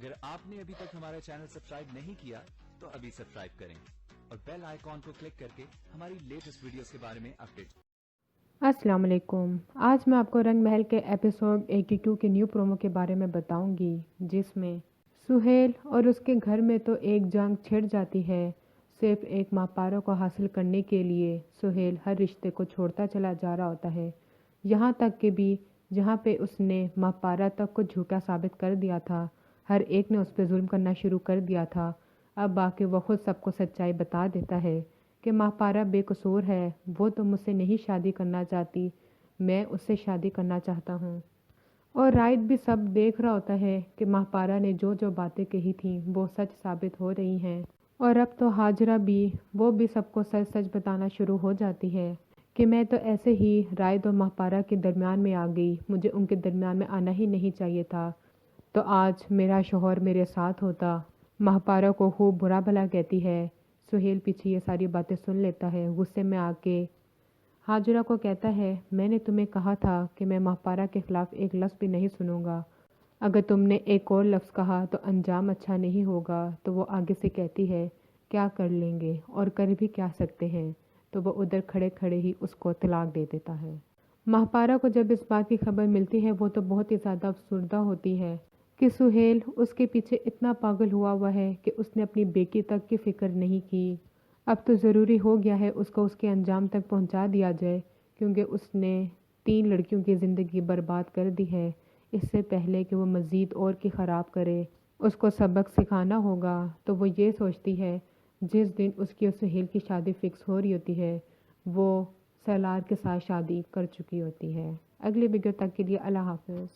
اگر آپ نے ابھی تک ہمارا چینل سبسکرائب نہیں کیا تو ابھی سبسکرائب کریں اور بیل آئیکن کو کلک کر کے ہماری لیٹسٹ ویڈیوز کے بارے میں اپڈیٹ۔ السلام علیکم۔ آج میں آپ کو رنگ محل کے ایپیسوڈ 82 کے نیو پرومو کے بارے میں بتاؤں گی، جس میں سہیل اور اس کے گھر میں تو ایک جنگ چھڑ جاتی ہے۔ صرف ایک ماپارا کو حاصل کرنے کے لیے سہیل ہر رشتے کو چھوڑتا چلا جا رہا ہوتا ہے، یہاں تک کہ بھی جہاں پہ اس نے ماپارا تک کو جھوٹا ثابت کر دیا تھا، ہر ایک نے اس پہ ظلم کرنا شروع کر دیا تھا، اب آ کے وہ خود سب کو سچائی بتا دیتا ہے کہ ماپارا بے قصور ہے، وہ تو مجھ سے نہیں شادی کرنا چاہتی، میں اس سے شادی کرنا چاہتا ہوں۔ اور رائد بھی سب دیکھ رہا ہوتا ہے کہ ماپارا نے جو جو باتیں کہی تھیں وہ سچ ثابت ہو رہی ہیں، اور اب تو ہاجرہ بھی وہ بھی سب کو سچ سچ بتانا شروع ہو جاتی ہے کہ میں تو ایسے ہی رائد اور ماپارا کے درمیان میں آ گئی، مجھے ان کے درمیان میں آنا ہی نہیں چاہیے تھا، تو آج میرا شوہر میرے ساتھ ہوتا۔ ماپارا کو خوب برا بھلا کہتی ہے۔ سہیل پیچھے یہ ساری باتیں سن لیتا ہے، غصے میں آ کے ہاجرہ کو کہتا ہے، میں نے تمہیں کہا تھا کہ میں ماپارا کے خلاف ایک لفظ بھی نہیں سنوں گا، اگر تم نے ایک اور لفظ کہا تو انجام اچھا نہیں ہوگا۔ تو وہ آگے سے کہتی ہے، کیا کر لیں گے اور کر بھی کیا سکتے ہیں، تو وہ ادھر کھڑے کھڑے ہی اس کو طلاق دے دیتا ہے۔ ماپارا کو جب اس بات کی خبر ملتی ہے وہ تو بہت ہی زیادہ افسردہ ہوتی ہے کہ سہیل اس کے پیچھے اتنا پاگل ہوا ہے کہ اس نے اپنی بیٹی تک کی فکر نہیں کی۔ اب تو ضروری ہو گیا ہے اس کو اس کے انجام تک پہنچا دیا جائے، کیونکہ اس نے 3 لڑکیوں کی زندگی برباد کر دی ہے۔ اس سے پہلے کہ وہ مزید اور کی خراب کرے، اس کو سبق سکھانا ہوگا۔ تو وہ یہ سوچتی ہے، جس دن اس کی اور سہیل کی شادی فکس ہو رہی ہوتی ہے وہ سالار کے ساتھ شادی کر چکی ہوتی ہے۔ اگلی ویڈیو تک کے لیے اللہ حافظ۔